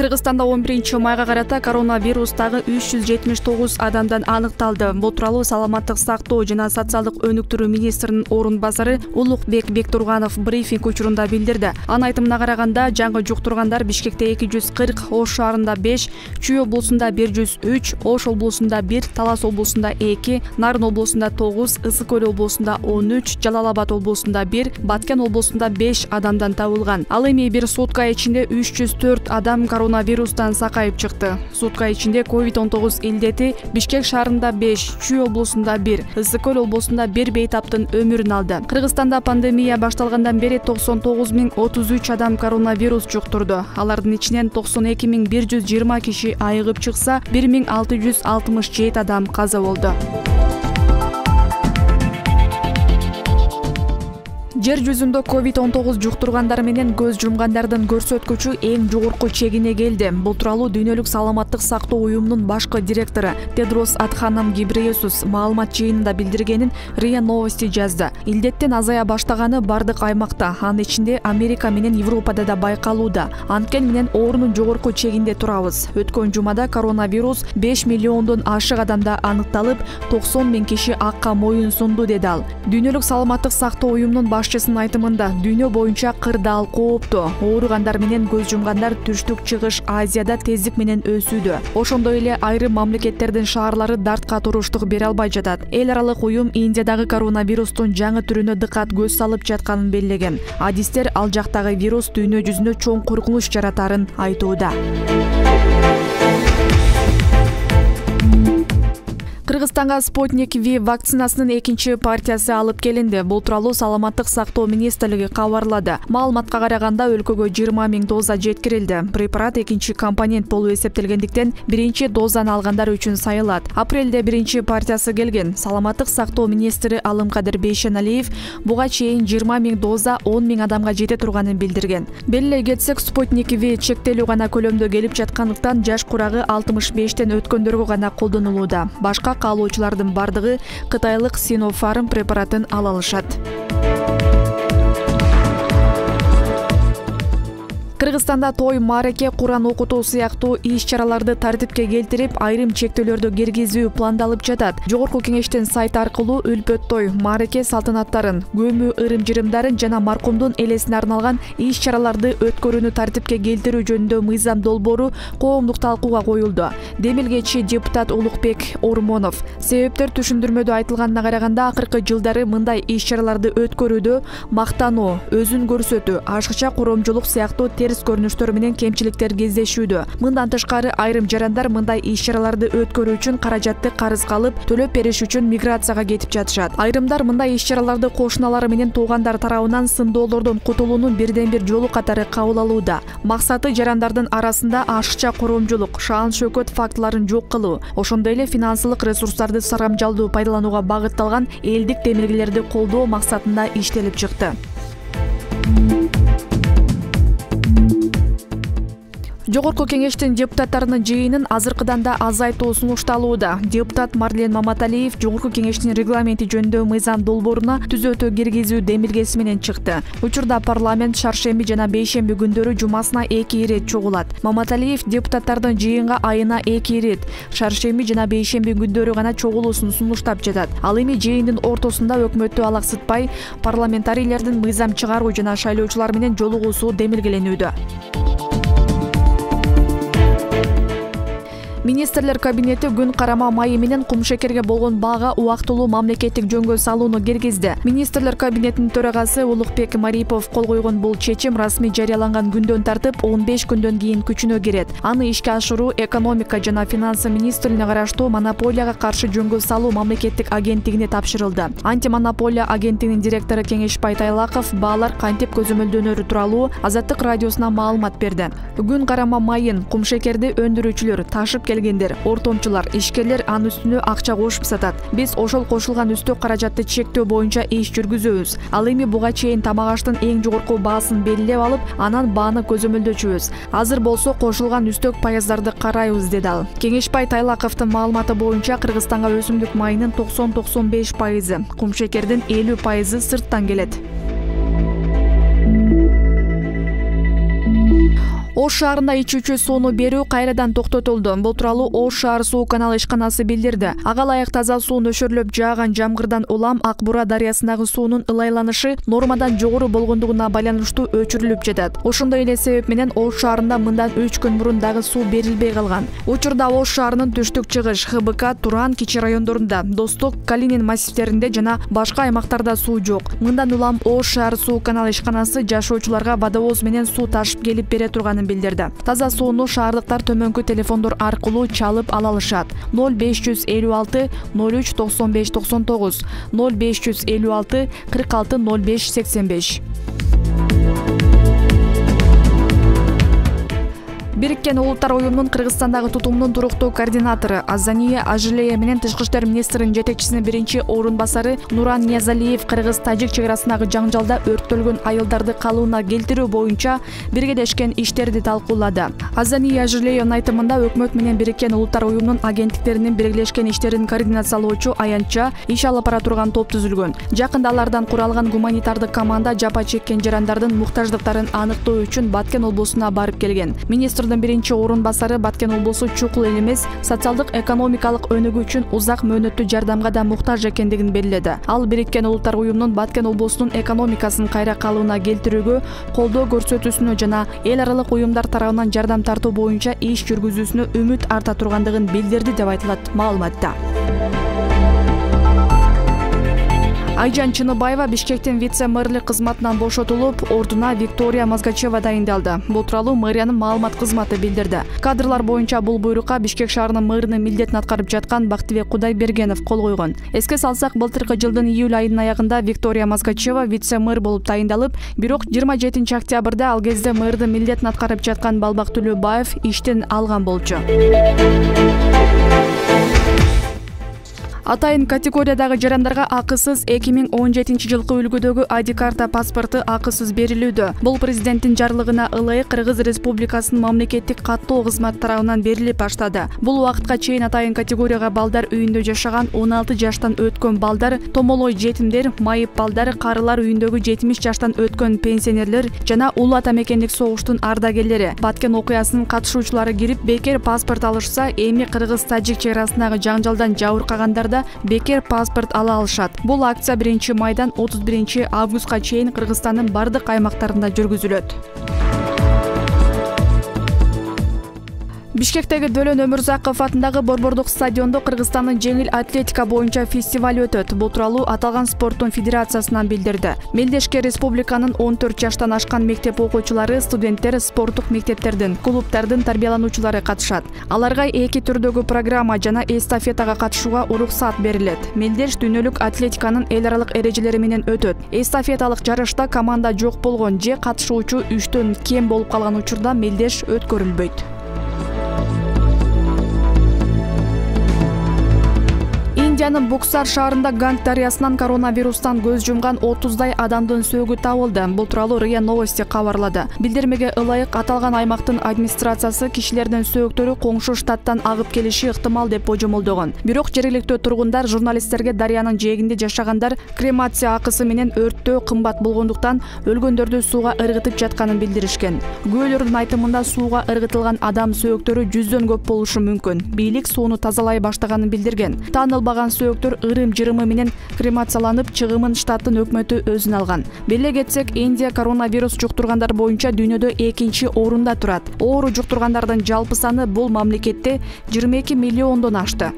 Кыргызстанда 11 майга карата коронавирустагы 379 адамдан аныкталды. Бул тууралуу Саламаттык сактоо жана социалдык өнүктүрүү министринин орун басары Улукбек Бектурганов брифинг учурунда билдирди. Анын айтымына караганда, жаңы жуктургандар Бишкекте 240, Ош шаарында 5, Чүй облусунда 103, Ош облусунда 1, Талас облусунда 2, Нарын облусунда 9, Ысык Көл облусунда 13, Жалал Абад облусунда 1, Баткен облусунда 5 адамдан табылган. Ал эми бир сутка ичинде 304 адам коронавирустан сакайып чыкты. Сутка ичинде COVID-19 илдети Бишкек шаарында 5, Чүй облусунда 1, Ысык Көл облусунда 1 бейтаптын өмүрүн алды. Кыргызстанда пандемия башталгандан бери 99.033 адам коронавирус жуктурду. Алардын ичинен 92.120 киши айыгып чыкса, 1.667 адам каза болду. Жер жүзүндө COVID-19 жуктургандар менен көз жумгандардын көрсөткүчү эң жогорку чегине келди. Бул тууралуу Дүйнөлүк саламаттык сактоо уюмунун башкы директору Тедрос Адханам Гебрейесус маалымат жыйынында билдиргенин РИА Новости жазды. Илдеттен азая баштаганы бардык аймакта, анын ичинде Америка менен Европада да байкалууда. Анткени менен оорунун жогорку чегинде турабыз. Өткөн жумада коронавирус 5 миллиондон ашык адамда аныкталып, 90 000 киши акка моюн сунду, деди ал. Дүйнөлүк саламаттык сактоо уюмунун башчысынын айтымында, дүйнө боюнча кырдаал кооптуу. Ооругандар менен көз жумгандар Түштүк Чыгыш Азияда тездик менен өсүүдө. Ошондой эле айрым мамлекеттердин шаарлары дартка туруштук бере албай жатат. Эл аралык уюм Индиядагы коронавирустун жаңы түрүнө дыккат көз салып жатканын белгилеген. Адистер ал жактагы вирус дүйнө жүзүнө чоң коркунуч жаратарын айтууда. Кыргызстанга Спутник V вакцинасынын экинчи партиясы алып келинди. Бул тууралуу Саламаттык сактоо министрлиги кабарлады. Маалыматка караганда өлкөгө 20 000 доза жеткирилди. Препарат экинчи компонент болуп эсептелгендиктен биринчи дозаны алгандар үчүн сайылат. Апрелде биринчи партиясы келген. Саламаттык сактоо министри Алымкадыр Бейшеналиев буга чейин 20 000 доза 10 000 адамга жете турганын билдирген. Белгилей кетсек, Спутник V чектелүү гана көлөмдө келип жаткандыктан жаш курагы 65тен өткөндөргө гана колдонулууда. Башка каалоочулардын бардыгы кытайлык Sinopharm препаратын ала алышат. Кыргызстанда той, маареке, Куран окутуу сыяктуу иш-чараларды тартипке келтирип, айрым чектөөлөрдү киргизүү пландалып жатат. Жогорку кеңештин сайты аркылуу үлпөт той, маареке салтанаттарын, көмүү ырым-жырымдарын жана маркумдун элесине арналган иш-чараларды өткөрүүнү тартипке келтирүү жөнүндө мыйзам долбоору коомдук талкууга коюлду. Демилгечи депутат Улукбек Ормонов себептер түшүндүрмөдө айтылганына караганда, акыркы жылдары мындай иш-чараларды өткөрүүдө мактануу, өзүн көрсөтүү, ашыкча коромчулук сыяктуу терс көрүнүштөр менен кемчиликтер кездешүүдө. Мындан тышкары айрым жарандар мындай иш-чараларды өткөрүү үчүн каражатты карызга алып, төлөп бериш үчүн миграцияга кетип жатышат. Айрымдар мындай иш-чараларды кошуналары менен туугандар тарабынан сындоолордон кутулуунун бирден бир жолу катары кабыл алууда. Максаты жарандардын арасында ашыкча коромчулук, шаан шөкөт фактыларын жок кылуу, ошондой эле финансылык ресурстарды сарамжалдуу пайдаланууга багытталган элдик демилгелерди колдоо максатында иштелип чыкты. Жогорку кеңештин депутаттарынын жыйынын азыркыдан да азайтуу сунушталууда. Депутат Марлен Маматалиев Жогорку кеңештин регламенти жөнүндө мыйзам долбооруна түзөтүү киргизүү демилгеси менен чыкты. Учурда парламент шаршемби жана бейшемби күндөрү жумасына 2 ирет чогулат. Маматалиев депутаттардын жыйынга айына 2 ирет, шаршемби жана бейшемби күндөрү гана чогулуусун сунуштап жатат. Ал эми жыйындын ортосунда өкмөттү алаксытпай, парламентарийлердин мыйзам чыгаруу жана шайлоочулар менен жолугуусу демилгеленүүдө. Министрлер кабинети күн карама майы менен кумшекерге болгон baага убактылуу мамлекеттик жөнгө салууну киргизди. Министрлер кабинетинин төрагасы Улукбек Марипов кол койгон бул чечим расмий жарыяланган күндөн тартып 15 күндөн кийин күчүнө кирет. Аны ишке ашыруу экономика жана финансы министрлигине караштуу монополияга каршы жөнгө салуу мамлекеттик агенттигине тапшырылды. Антимонополия агенттигинин директору Кеңешбай Тайлаков баалар кантип көзөмөлдөнөрү тууралуу Азаттык радиосуна маалымат берди. Күн карама майын кумшекерди өндүрүүчүлөр, ташып келгендер, ортомчулар, ишкерлер анын үстүнө акча кошуп сатат. Биз ошол кошулган үстөк каражатты чектөө боюнча иш жүргүзөбүз. Ал эми буга чейин тамак аштын эң жогорку баасын белгилеп алып, анан бааны көзөмөлдөчүбүз. Азыр болсо кошулган үстөк паяздарды карайбыз, деди ал. Кеңешбай Тайлаковдун маалыматы боюнча Кыргызстанга өсүмдүк майынын 90-95%, кумшекердин 50% сырттан келет. Ош шаарында ичүүчү сууну берүү кайрадан токтотулду. Бул тууралуу Ош шаар суу канал ишканасы билдирди. Ага ылайык таза суу нөшөрлөп жааган жамгырдан улам Ак Бура дарыясындагы суунун ылайланышы нормадан жогору болгондугуна байланыштуу өчүрүлүп жатат. Ошондой эле себеп менен Ош шаарында мындан 3 күн мурун дагы суу берилбей калган. Учурда Ош шаарынын түштүк-чыгыш, ХБК, Туран, Кичи райондорунда, Достук, Калинин массивдеринде жана башка аймактарда суу жок. Мындан улам Ош шаар суу канал ишканасы жашоочуларга водовоз менен суу ташып келип бере турганын билдирди. Таза сууну шаардыктар төмөнкү телефондор аркылуу чалып ала алышат. 0556 03 95 99 0556 46 05 85. Бириккен Улуттар уюмунун Кыргызстандагы тутумунун туруктуу координатору Азания Ажылея менен Тышкы иштер министринин жетекчисинин биринчи орун басары Нуран Ниязалиев кыргыз-тажик чек арасындагы жаңжалда өрттөлгөн айылдарды калыбына келтирүү боюнча биргелешкен иштерди талкуулады. Азания Ажылеянын айтымында өкмөт менен Бириккен Улуттар уюмунун агенттиктеринин биргелешкен иштерин координациялоочу аянтча иш алып бара турган топ түзүлгөн. Жакында алардан куралган гуманитардык команда жапа чеккен жарандардын муктаждыктарын аныктоо үчүн Баткен облусуна барып келген. Министрдин биринчи орун басары Баткен облусу чукул эле эмес, социалдык экономикалык өнүгүү үчүн узак мөөнөттүү жардамга да муктаж экендигин белгиледи. Ал Бириккен Улуттар уюмунун Баткен облусунун экономикасын кайра калыбына келтирүүгө колдоо көрсөтүүсүнө жана эл аралык уюмдар тарабынан жардам тартуу боюнча иш жүргүзүүсүнө үмүт арта тургандыгын билдирди деп айтылат маалыматта. Айжан Чыныбаева Бишкектин вице-мэрлик кызматынан бошотулуп, ордуна Виктория Мазгачева дайындалды. Бул тууралуу мэриянын маалымат кызматы билдирди. Кадрлар боюнча бул буйрукка Бишкек шаарынын мэринин милдетин аткарып жаткан Бактыбек Кудайбергенов кол койгон. Эске салсак, былтыркы жылдын июль айынын аягында Виктория Мазгачева вице-мэр болуп дайындалып, бирок 27 октябрда ал кезде мэрдин милдетин аткарып жаткан Балбак Төлөбаев иштен алган болчу. Атайын категориядагы жарандарга акысыз 2017 жылкы үлгүдөгү ID карта паспорту акысыз берилүүдө. Бул президенттин жарлыгына ылайык Кыргыз Республикасынын мамлекеттик каттоо кызматы тарабынан берилип баштады. Бул убакытка чейин атайын категорияга балдар үйүндө жашаган 16 жаштан өткөн балдар, томолой жетимдер, майып балдар, карылар үйүндөгү 70 жаштан өткөн пенсионерлер жана улуу ата мекендик согуштун ардагерлери Баткен окуясынын катышуучулары кирип бекер паспорт алышса, эми Кыргыз-тажик чек арасындагы жаңжалдан жабыркагандарда бекер паспорт ала алышат. Бул акция 1 майдан 31 августка чейин Кыргызстандын бардык аймактарында жүргүзүлөт. Бишкектеги Дөлөн Өмүрзаков атындагы Борбордук стадиондо Кыргызстандын жеңил атлетика боюнча фестиваль өтөт. Бул тууралуу аталган спорттун федерациясынан билдирди. Мелдешке республиканын 14 жаштан ашкан мектеп окуучулары, студенттер, спорттук мектептердин, клубдардын тарбиялануучулары катышат. Аларга эки түрдөгү программа жана эстафетага катышууга уруксат берилет. Мелдеш дүйнөлүк атлетиканын эл аралык эрежелери менен өтөт. Эстафеталык жарышта команда жок болгон же катышуучу 3төн кем болуп калган учурда мелдеш өткөрүлбөйт. Индиянын Буксар шаарында Ганг дарыясынан коронавирустан көз жумган 30дай адамдын сөөгү табылды. Бул тууралуу РИА Новости кабарлады. Билдирмеге ылайык аталган аймактын администрациясы кишилердин сөөктөрү коңшу штаттан агып келиши ыктымал деп божомолдогон. Бирок жергиликтүү тургундар журналисттерге дарыянын жээгинде жашагандар кремация акысы менен өрттөө кымбат болгондуктан өлгөндөрдү сууга ыргытып жатканын билдиришкен. Күбөлөрдүн айтымында сууга ыргытылган адам сөөктөрү 100дөн көп болушу мүмкүн. Бийлик сууну тазалай баштаганын билдирген. Таанылбаган сөөктөр ырым-жырымы менен кремацияланып, чыгымын штаттын өкмөтү өзүнө алган. Беле кетсек, Индия коронавирус жуктургандар боюнча дүйнөдө 2-чи орунда турат. Оору жуктургандардын жалпы саны бул мамлекетте 22 миллиондон ашты.